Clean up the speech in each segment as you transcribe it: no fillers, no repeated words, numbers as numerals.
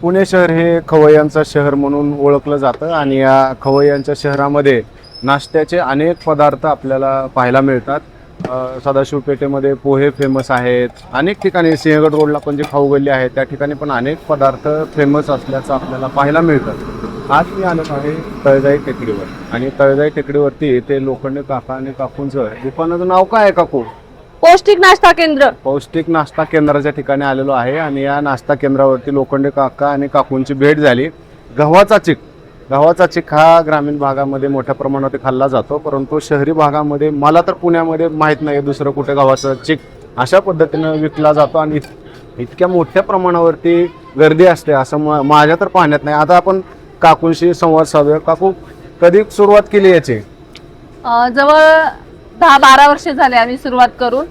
पुणे शहर हे खवय्यांचं शहर म्हणून ओळखलं जातं आणि या खवय्यांच्या शहरामध्ये नाश्त्याचे अनेक पदार्थ आपल्याला पाहायला मिळतात. सदाशिव पेठेमध्ये पोहे फेमस आहेत. अनेक ठिकाणी सिंहगड रोडला पण जे खाऊ गल्ली आहे त्या ठिकाणी पण अनेक पदार्थ फेमस असल्याचं आपल्याला पाहायला मिळतं. आज मी आलो आहे तळजाई टेकडीवर आणि तळजाई टेकडीवरती ते लोखंडे काका आणि काकूंचं दुकानाचं नाव काय आहे काकू? पौष्टिक नाश्ता केंद्र. पौष्टिक नाश्ता केंद्राच्या ठिकाणी आलेलो आहे आणि या नाश्ता केंद्रावरती लोखंडे काका आणि काकूंची भेट झाली. गव्हाचा चिक हा ग्रामीण भागामध्ये मोठ्या प्रमाणात खाल्ला जातो, परंतु शहरी भागामध्ये मला तर पुण्यामध्ये माहीत नाही दुसरं कुठे गव्हाचा चिक अशा पद्धतीनं विकला जातो आणि इतक्या मोठ्या प्रमाणावरती गर्दी असते असं माझ्या तर पाहण्यात नाही. आता आपण काकूंशी संवाद साधूया. काकू, कधी सुरुवात केली याची? जवळ 10-12 वर्ष झाले आम्ही सुरुवात करून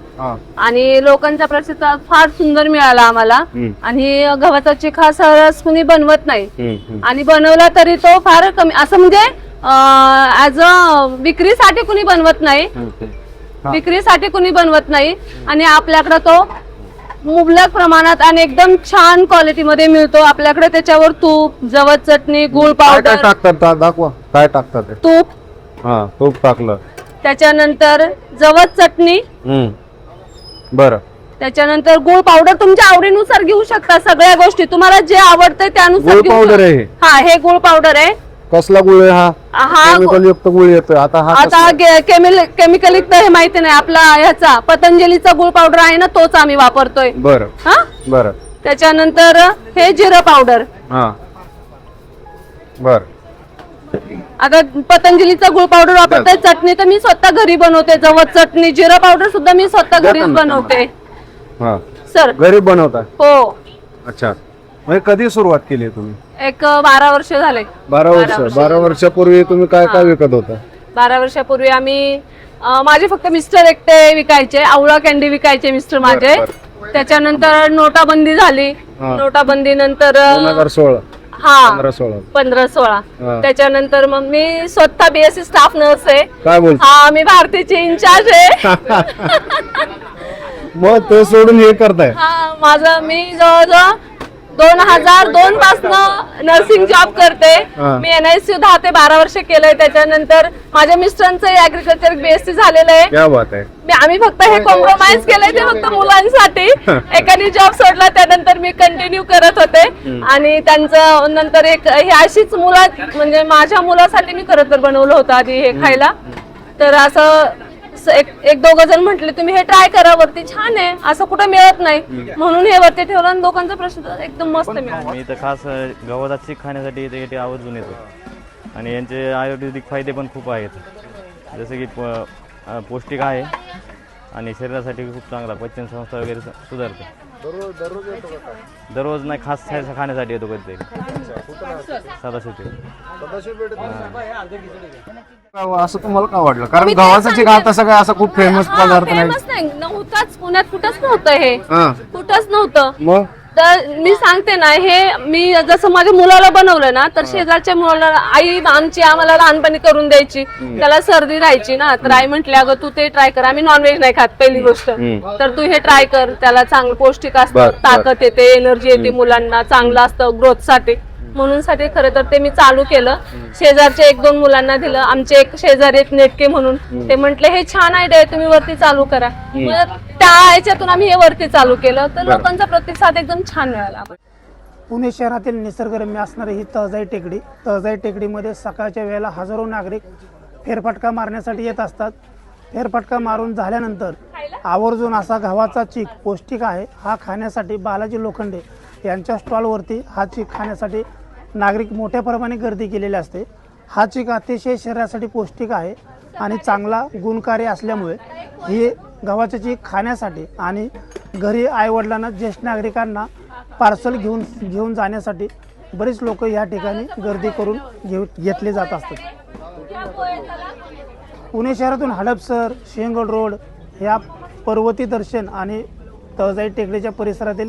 आणि लोकांचा प्रतिसाद फार सुंदर मिळाला आम्हाला. आणि गव्हाचा चिक हा सहज कुणी बनवत नाही आणि बनवला तरी तो फार कमी, असं म्हणजे ऍज अ विक्रीसाठी कुणी बनवत नाही, आणि आपल्याकडे तो मुबलक प्रमाणात आणि एकदम छान क्वालिटीमध्ये मिळतो. आपल्याकडे त्याच्यावर तूप, जवस चटणी, गुळ पावडर टाकतात, दाखवा काय टाकतात. तूप टाकलं, त्याच्यानंतर जवस चटणी, बरं, त्याच्यानंतर गुळ पावडर तुमच्या आवडीनुसार घेऊ शकता. सगळ्या गोष्टी तुम्हाला जे आवडतंय त्यानुसार गुळ पावडर आहे. हा, हे गुळ पावडर आहे. कसला गुळ आहे हा? केमिकल युक्त गुळ येतोय आता केमिकल युक्त हे माहिती नाही. आपला ह्याचा पतंजलीचा गुळ पावडर आहे ना, तोच आम्ही वापरतोय. बरं, हा, बरं. त्याच्यानंतर हे जिरं पावडर. हा, बरं. आता पतंजलीचा गुळ पावडर वापरते. चटणी तर मी स्वतः घरी बनवते. जवस चटणी, जिरं पावडर सुद्धा मी स्वतः घरीच बनवते. हा सर, घरी बनवता? हो. अच्छा, म्हणजे कधी सुरुवात केली तुम्ही? एक 12 वर्ष झाले. 12 वर्षापूर्वी तुम्ही काय काय विकत होता? 12 वर्षापूर्वी आम्ही माझे फक्त मिस्टर एकटे विकायचे. आवळा कॅन्डी विकायचे मिस्टर माझे. त्याच्यानंतर नोटाबंदी झाली. नोटाबंदी नंतर 2016 15-16 त्याच्यानंतर मग मी स्वतः बीएससी स्टाफ नर्स आहे. काय बोलतो? हा, मी भारतीची इन्चार्ज आहे. मग ते सोडून हे करताय? हा, मी जवळजवळ 2002 पासून नर्सिंग जॉब करते. मी NICU 10 ते 12 वर्ष केलंय. त्याच्यानंतर माझ्या मिस्टरांचं ऍग्रिकल्चर BSc झालेलं आहे. क्या बात आहे. आम्ही फक्त हे कॉम्प्रोमाइज केलंय ते फक्त मुलांसाठी. एकाने जॉब सोडला, त्यानंतर मी कंटिन्यू करत होते आणि त्यांचं नंतर हे अशीच म्हणजे माझ्या मुलासाठी मी खरं तर बनवलं होतं आधी हे खायला. तर असं एक दोघ जण म्हटले तुम्ही हे ट्राय करा, वरती छान आहे, असं कुठं मिळत नाही, म्हणून हे वरती ठेवलं आणि लोकांचा प्रश्न एकदम मस्त मिळाला. मी तर खास गव्हाचा चिक खाण्यासाठी इथे आवर्जून येतो आणि यांचे आयुर्वेदिक फायदे पण खूप आहेत. जसे की पौष्टिक आहे आणि शरीरासाठी खूप चांगला, पचन संस्था वगैरे सुधारते. दररोज नाही, खास खाण्यासाठी येतो कधीतरी. सदाशिव. असं तुम्हाला का वाटलं? कारण गव्हाचा चिक हा तसं काय असं खूप फेमस पदार्थ नाही. नव्हताच पुण्यात, कुठंच नव्हतं हे, कुठंच नव्हतं. मग तर मी सांगते ना, हे मी जसं माझ्या मुलाला बनवलं ना, तर शेजारच्या मुलाला आई आमची आम्हाला लहानपणी करून द्यायची. त्याला सर्दी राहायची ना, तर आई म्हटली अगं तू ते ट्राय कर. आम्ही नॉनव्हेज नाही खात पहिली गोष्ट, तर तू हे ट्राय कर, त्याला चांगलं पौष्टिक असतं, ताकद येते, एनर्जी येते, मुलांना चांगलं असतं ग्रोथ साठी. म्हणून साठी खरं तर ते मी चालू केलं. शेजारच्या 1-2 मुलांना दिलं. आमचे एक शेजारी आहेत नेटके म्हणून, ते म्हटले हे छान आयडिया आहे, तुम्ही वरती चालू करा. त्या याच्यातून आम्ही हे वरती चालू केलं, तर लोकांचा प्रतिसाद एकदम छान मिळाला. पुणे शहरातील निसर्गरम्य असणारी ही तळजाई टेकडी. तळजाई टेकडीमध्ये सकाळच्या वेळेला हजारो नागरिक फेरफटका मारण्यासाठी येत असतात. फेरफटका मारून झाल्यानंतर आवर्जून असा गव्हाचा चीक पौष्टिक आहे हा खाण्यासाठी बालाजी लोखंडे यांच्या स्टॉलवरती हा चीक खाण्यासाठी नागरिक मोठ्या प्रमाणे गर्दी केलेली असते. हा चीक अतिशय शरीरासाठी पौष्टिक आहे आणि चांगला गुणकारी असल्यामुळे ही गव्हाचे चीक खाण्यासाठी आणि घरी आईवडिलांना, ज्येष्ठ नागरिकांना पार्सल घेऊन जाण्यासाठी बरेच लोक या ठिकाणी गर्दी करून घेतले जात असतात. पुणे शहरातून हडपसर, सिंहगड रोड ह्या पर्वती दर्शन आणि तळजाई टेकडीच्या परिसरातील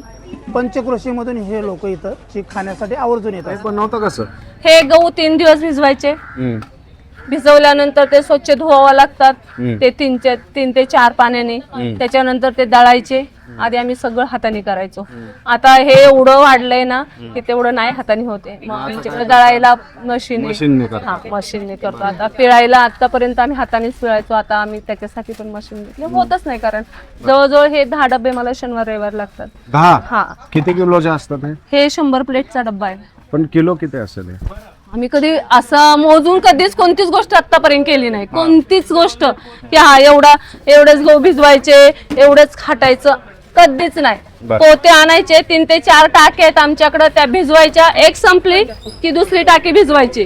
पंचक्रोशीमधून हे लोक इथं चीक खाण्यासाठी आवर्जून येतात. बनवतं कसं? हे गहू 3 दिवस भिजवायचे, भिजवल्यानंतर ते स्वच्छ धुवावं लागतात हम्म. ते 3 ते 4 पाण्याने. त्याच्यानंतर ते दळायचे. आधी आम्ही सगळं हाताने करायचो. आता हे एवढं वाढलंय ना की तेवढं नाही हाताने होते. मग आमच्याकडे दळायला मशीनने करतात. हा मशीनने करतो. आता पिळायला आतापर्यंत आम्ही हातानेच पिळायचो. आता आम्ही त्याच्यासाठी पण मशीन घेतली. होतच नाही कारण जवळजवळ हे 10 डबे मला शनिवार रविवार लागतात. 10 हा किती किलोचे असतात हे 100 प्लेटचा डब्बा आहे. पण किलो किती असेल हे? आम्ही कधी असं मोजून कधीच कोणतीच गोष्ट आतापर्यंत केली नाही. कोणतीच गोष्ट की हा एवढेच गहू भिजवायचे एवढेच खाटायचं कधीच नाही. बरं. पोते आणायचे 3 ते 4 टाके आहेत आमच्याकडे. त्या भिजवायच्या. एक संपली की दुसरी टाकी भिजवायची.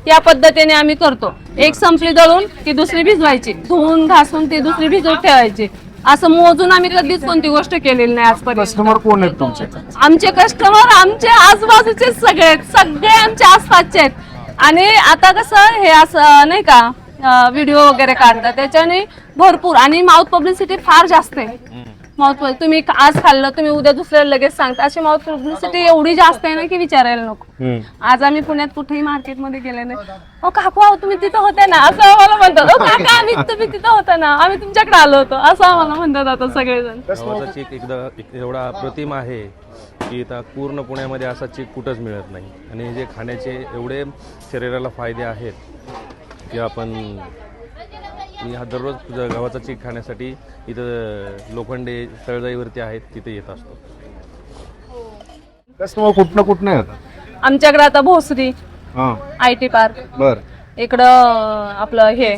या पद्धतीने आम्ही करतो. एक संपली दळून की दुसरी भिजवायची. धुवून घासून ती दुसरी भिजवून ठेवायची. असं मोजून आम्ही कधीच कोणती गोष्ट केलेली नाही आजपर्यंत. कस्टमर कोण आहेत तुमचे? आमचे कस्टमर आमचे आजूबाजूचे सगळे आहेत. सगळे आमच्या आसपासचे आहेत. आणि आता कसं हे असं नाही का व्हिडिओ वगैरे काढतात त्याच्याने भरपूर आणि माउथ पब्लिसिटी फार जास्त आहे. माउथ तुम्ही आज खाल्लं तुम्ही उद्या दुसऱ्याला लगेच सांगता. अशी माउथ पब्लिसिटी एवढी जास्त आहे ना की विचारायला नको. आज आम्ही पुण्यात कुठेही मार्केटमध्ये गेले नाही. ओ काकू अहो तुम्ही तिथं होते ना असं आम्हाला म्हणतात. ओ काका तुम्ही तिथं होता ना आम्ही तुमच्याकडे आलो होतो असं आम्हाला म्हणतात आता सगळेजण. गव्हाचा चीक एवढा अप्रतिम आहे की आता पूर्ण पुण्यामध्ये असा चीक कुठंच मिळत नाही. आणि जे खाण्याचे एवढे शरीराला फायदे आहेत की मी हा दररोज गव्हाचा चीक खाण्यासाठी इथं लोखंडे तळजाईवरती आहेत तिथे येत असतो. कस्टमर कुठनं येतात? आमच्याकडे आता भोसरी हा IT पार्क बर इकडं आपलं हे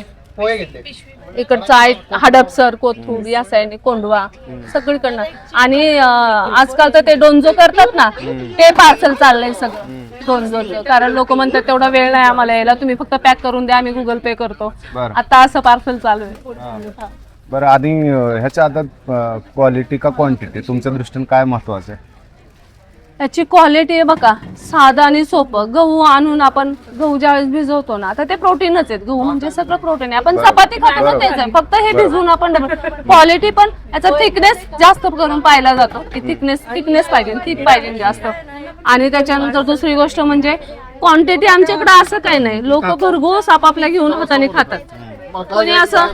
इकडचं आहे हडपसर कोथरूड या साईडने कोंढवा सगळीकडनं. आणि आजकाल तर ते डोंजो करतात ना ते पार्सल चाललंय सगळं डोंजोचं. कारण लोक म्हणतात तेवढा वेळ नाही आम्हाला यायला तुम्ही फक्त पॅक करून द्या आम्ही गुगल पे करतो. बरं. आता असं पार्सल चालू आहे. बरं आणि ह्याच्या आता क्वालिटी का क्वांटिटी तुमच्या दृष्टीने काय महत्वाचं आहे? याची क्वालिटी आहे बघा साधं आणि सोपं. गहू आणून आपण गहू ज्यावेळेस भिजवतो ना आता ते प्रोटीनच आहेत. गहू म्हणजे सगळं प्रोटीन आहे. आपण चपाती खातो ना तेच आहे फक्त हे भिजवून आपण क्वालिटी पण याचा थिकनेस जास्त करून पाहिला जातो की थिकनेस पाहिजे थिक पाहिजे जास्त. आणि त्याच्यानंतर दुसरी गोष्ट म्हणजे क्वांटिटी आमच्याकडे असं काही नाही. लोक भरघोस आपापल्या घेऊन हाताने खातात. कोणी असं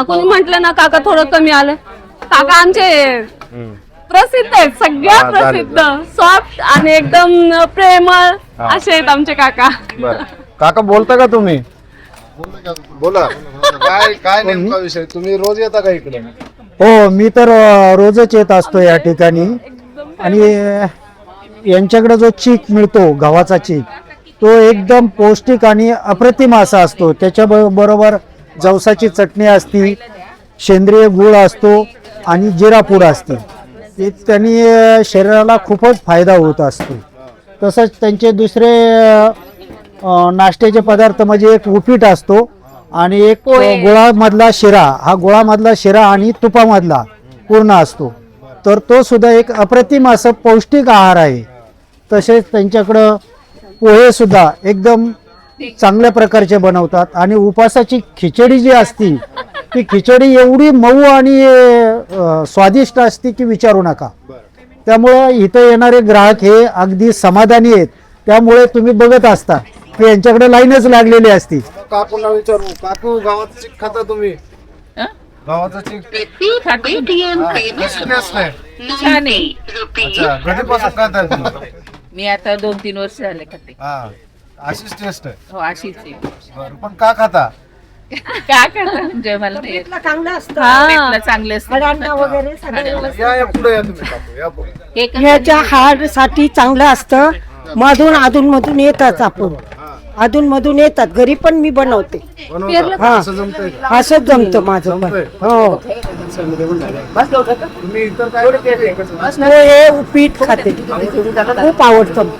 कोणी म्हटलं ना काका थोडं कमी आलं. काका आमचे प्रसिद्ध आहेत सगळ्यात प्रसिद्ध सॉफ्ट आणि एकदम प्रेमळ असे आहेत आमचे काका. बरं काका बोलता का तुम्ही? बोला काय नेमका विषय? तुम्ही रोज येता का इकडे? हो मी तर रोजच येत असतो या ठिकाणी. आणि यांच्याकडे जो चीक मिळतो गव्हाचा चीक तो एकदम पौष्टिक आणि अप्रतिम असा असतो. त्याच्या बरोबर जवसाची चटणी असती, सेंद्रिय गूळ असतो आणि जिरा पूड असते. त्यांनी शरीराला खूपच फायदा होत असतो. तसंच त्यांचे दुसरे नाश्त्याचे पदार्थ म्हणजे एक उपीट असतो आणि एक गुळामधला शिरा. हा गुळामधला शिरा आणि तुपामधला पूर्ण असतो. तर तो सुद्धा एक अप्रतिम असं पौष्टिक आहार आहे. तसेच त्यांच्याकडं पोहे सुद्धा एकदम चांगल्या प्रकारचे बनवतात. आणि उपासाची खिचडी जी असती ती खिचडी एवढी मऊ आणि स्वादिष्ट असते की विचारू नका. त्यामुळं इथं येणारे ग्राहक हे अगदी समाधानी आहेत. त्यामुळे तुम्ही बघत असता की यांच्याकडे लाईनच लागलेली असती. काकूला विचारू. काकू गावाचं चीक खाता तुम्ही? गावाचं चीक छान आहे. कधीपासून खाताय तुम्ही? मी आता 2-3 वर्ष झाले खाते. अशीच टेस्ट आहे. हो अशीच आहे. बरं पण का खाता? काय करता म्हणजे मला नाही येत. चांगलं असतं पेटला चांगले असते. हाडांना वगैरे सगळं या पुढे या तुम्ही काकू या पुढे. हे कसं ह्याच्या हार्ट साठी चांगलं असतं. अधून मधून येतात आपण अधून येतात. घरी पण मी बनवते. बनवता? हा. असं जमतंय का? असंच जमतं माझं पण. हो तुम्ही इतर काय पोहे उपीट खाते खूप आवडतं.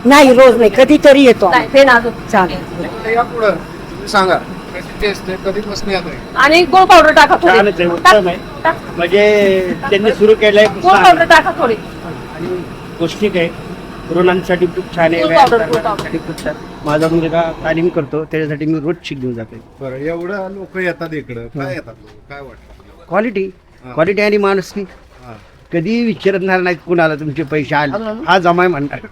नाही रोज नाही कधीतरी येतो. हे नाजूक चालेल. या पुढं सांगा कशी टेस्ट आहे कधीपासून येतोय? आणि गुळ पावडर टाका थोडी. म्हणजे त्यांनी सुरू केलंय गुळ पावडर टाका थोडी. पौष्टिक आहे. तरुणांसाठी खूप छान आहे. गुळ पावडर, गुळ व्यायामासाठी खूप छान. माझा मुलगा तालीम करतो त्याच्यासाठी मी रोज चीक घेऊन जातो. बरं एवढं लोक येतात इकडं काय येतात लोक? काय वाटतं? क्वालिटी आणि माणुसकी कधी विचारणार नाहीत कुणाला तुमचे पैसे आले हा जमाय म्हणणार.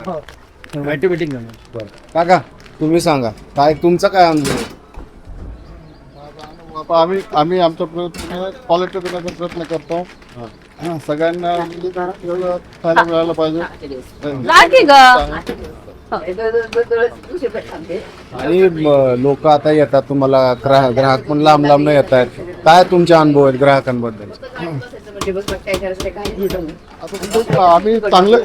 ऑटोमॅटिक जमा. बरं काका तुम्ही सांगा काय तुमचा काय अनुभव आहे? आता आम्ही आमचा प्रयत्न क्वालिटी देण्याचा प्रयत्न करतो. सगळ्यांना खायला मिळायला पाहिजे. जा की ग. आणि लोक आता येतात तुम्हाला ग्राहक पण लांब लांब न येत आहेत. काय तुमचे अनुभव आहेत ग्राहकांबद्दल? आम्ही चांगले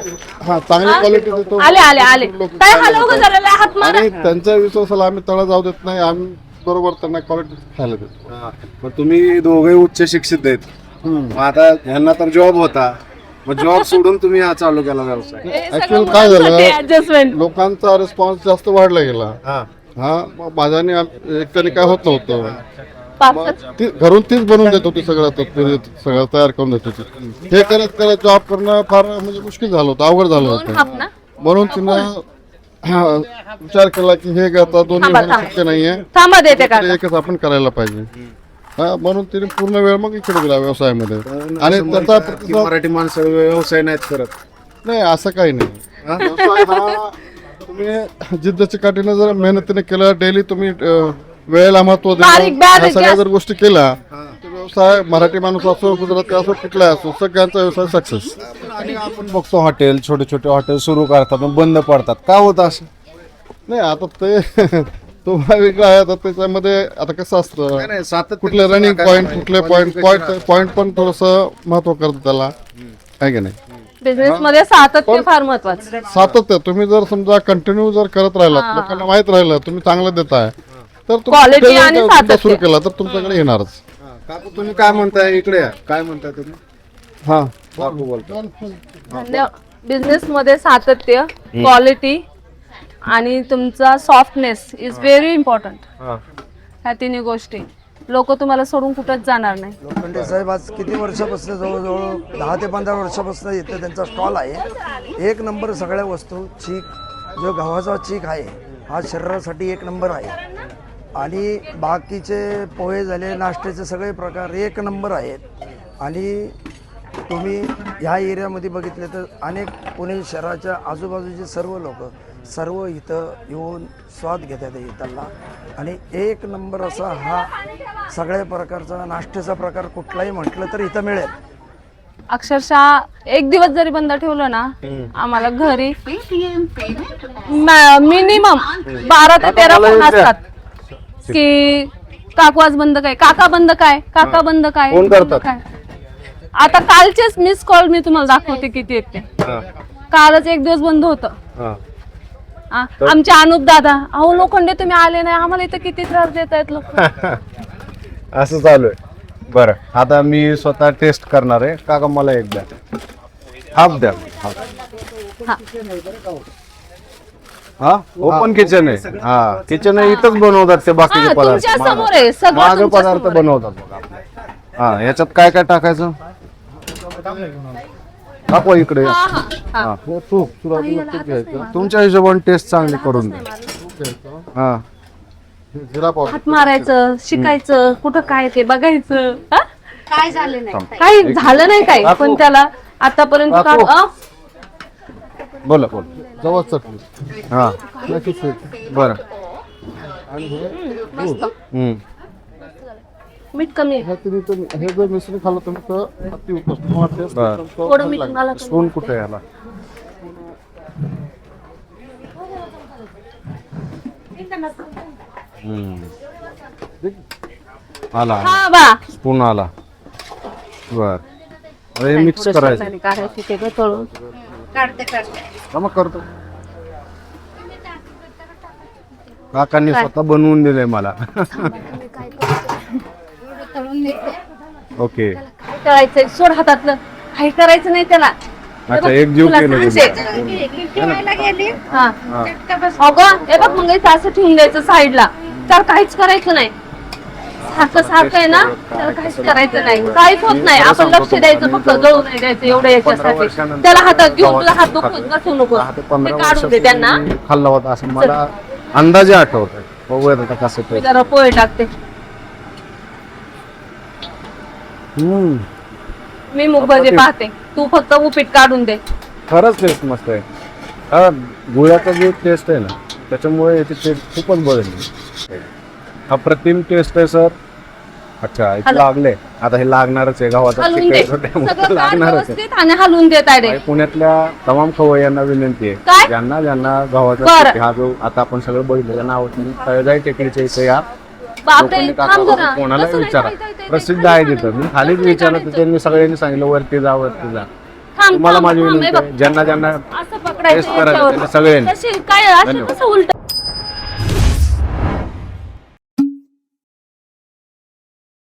क्वालिटी देतो आले आले आले काय हलव ग जरा हात मारा. आणि त्यांच्या विश्वासाला आम्ही तळा जाऊ देत नाही. आम्ही बरोबर त्यांना क्वालिटी खायला देतो. मग तुम्ही दोघे उच्च शिक्षित आहेत. मग आता यांना तर जॉब होता, मग जॉब सोडून तुम्ही हा चालू केला व्यवसाय. ऍक्च्युअल काय झालं, ऍडजस्टमेंट लोकांचा रिस्पॉन्स जास्त वाढला गेला. हा माझ्याने एकट्याने काय होत नव्हतं. घरून तीच बनवून देत होती सगळं तयार करून देत होती. हे करत करत जॉब करणं फार म्हणजे मुश्किल झालं होतं, अवघड झालं होतं. म्हणून तिनं विचार केला की हे आता दोन्ही होणं शक्य नाहीये, थांबा देते का एकच आपण करायला पाहिजे. म्हणून तिने पूर्ण वेळ मग इकडे दिला व्यवसायामध्ये. आणि त्याचा प्रतिसाद- मराठी माणसं व्यवसाय नाहीत करत. नाही असं काही नाही. व्यवसाय हा तुम्ही जिद्दच्या काठीने जर मेहनतीने केलं, डेली तुम्ही वेळेला महत्व बारीक देणं, बारीक ह्या सगळ्या जर गोष्टी केल्या तर व्यवसाय मराठी माणूस असो, गुजराती असो, कुठला असो, सगळ्यांचा व्यवसाय सक्सेस. आणि आपण बघतो हॉटेल, छोटे छोटे हॉटेल सुरू करतात पण बंद पडतात. का होतं असं? नाही आता ते तो वेगळा आहे. आता त्याच्यामध्ये आता कसं असतं, सातत्य कुठले रनिंग पॉईंट, कुठले पॉईंट पण थोडस महत्व करतं त्याला, आहे की नाही. बिझनेस मध्ये सातत्य फार महत्वाचं. सातत्य तुम्ही जर समजा कंटिन्यू जर करत राहिलात, लोकांना माहित राहिलं तुम्ही चांगलं देताय, तर Quality आणि सातत्य. सुरू केला तर तुमच्याकडे येणारच. काकू तुम्ही काय म्हणताय? इकडे या. काय म्हणताय तुम्ही? हा काकू बोलतो. बिझनेस मध्ये सातत्य, क्वालिटी आणि तुमचा सॉफ्टनेस इज व्हेरी इम्पॉर्टंट. ह्या तिन्ही गोष्टी लोक तुम्हाला सोडून कुठंच जाणार नाही. लोखंडे साहेब आज किती वर्षापासून, जवळजवळ 10 ते 15 वर्षापासून इथे त्यांचा स्टॉल आहे. एक नंबर सगळ्या वस्तू. चीक, जो गव्हाचा चीक आहे हा शरीरासाठी एक नंबर आहे. आणि बाकीचे पोहे झाले, नाश्त्याचे सगळे प्रकार एक नंबर आहेत. आणि तुम्ही ह्या एरियामध्ये बघितले तर अनेक पुणे शहराच्या आजूबाजूचे सर्व इथं येऊन स्वाद घेतात इथला. आणि एक नंबर असा हा सगळ्या प्रकारचा नाश्त्याचा प्रकार कुठलाही म्हटलं तर इथं मिळेल. अक्षरशः एक दिवस जरी बंद ठेवलं ना, आम्हाला घरी मिनिमम 12 ते 13 फोन असतात की काकू आज बंद काय, काका बंद काय, काका बंद काय, फोन करतात. काय. आता कालचेच मिस कॉल मी तुम्हाला दाखवते किती आहेत ते. कालच एक दिवस बंद होतं. आमचे अनुप दादा, अहो लोखंडे तुम्ही आले नाही, आम्हाला इथं किती त्रास देत आहेत लोक. असं चालू आहे. बरं, आता मी स्वतः टेस्ट करणार आहे. काका मला एक द्या, हाफ द्या. हा ओपन किचन आहे. हा किचन आहे, इथंच बनवतात ते बाकीचे पदार्थ. तुमच्या समोर आहे सगळं, मागे तुमच्या पदार्थ समोर आहे. बनवतात बघा आपले. हा याच्यात काय काय टाकायचं दाखवा इकडे. हा तूप सुरुवातीला तूप घ्यायचं. तुमच्या हिशोबाने टेस्ट चांगली करून द्या. हा जिरा पावडर हात मारायचं, शिकायचं, कुठं काय ते बघायचं. काय झालं नाही, काही झालं नाही काही, पण त्याला आतापर्यंत बोला बोला. जवळ चटणी. हा बरं. मीठ कमी आहे. हे जर मिश्रण खाल्लं तुम्ही तर अति उत्तम. थोडं मीठ मला कमी. स्पून कुठे याला? आला हा बा स्पून आला. बर, अरे मिक्स करायचं. काढायची ते ग तळून. मग करतो. काकांनी स्वतः बनवून दिलंय मला. ओके, तळायचंय, सोड हातातलं, काही करायचं नाही त्याला. अच्छा एक जीव केलं तुम्ही. हा अगं हे बघ मग असं ठेवून द्यायचं साईडला. त्याला काहीच करायचं नाही. सारखं आहे ना, त्याला काहीच करायचं नाही, काहीच होत नाही. आपण लक्ष द्यायचं, फक्त जळू नाही द्यायचं एवढं याच्यासाठी. त्याला हातात घेऊन तुझा हात दुखत बसू नको, ते काढून दे त्यांना. खाल्ला होता असं मला अंदाजे आठवत आहे. बघूयात आता कसं मी जरा पोहे टाकते. मी मूग भजी पाहते, तू फक्त उपीट काढून दे. खरंच टेस्ट मस्त आहे. हा गुळाचा जो टेस्ट आहे ना त्याच्यामुळे याची टेस्ट खूपच बदलली. अप्रतिम टेस्ट आहे सर. अच्छा इथे लागले, आता हे लागणारच आहे. गव्हाचा हलवून दे चिक सगळं काढ लागणारच आहे. व्यवस्थित आणि हलवून दे तायडे. आणि पुण्यातल्या तमाम खवय्यांना विनंती काय? आहे, ज्यांना ज्यांना गव्हाचा बरं. चिक हा जो आता आपण सगळं बघितलं नाव तळजाई टेकडीच्या इथे या. बापरे लोखंडे थांब काका जरा. कोणाला तसं नाही, विचारा, इथं, इथं, इथं, प्रसिद्ध इथं, आहे इथं, तिथं. मी इथं, खालीच इथं विचारलं तर काढायचं. त्यांनी सगळ्यांनी सांगितलं वरती जा वरती जा. थांब तुम्हाला थांब माझी थांब, हे विनंती बघ. आहे, ज्यांना ज्यांना असं पकडायचं टेस्ट करायचं याच्यावर. त्यांनी सगळ्यांनी कशी काय असं कसं उलट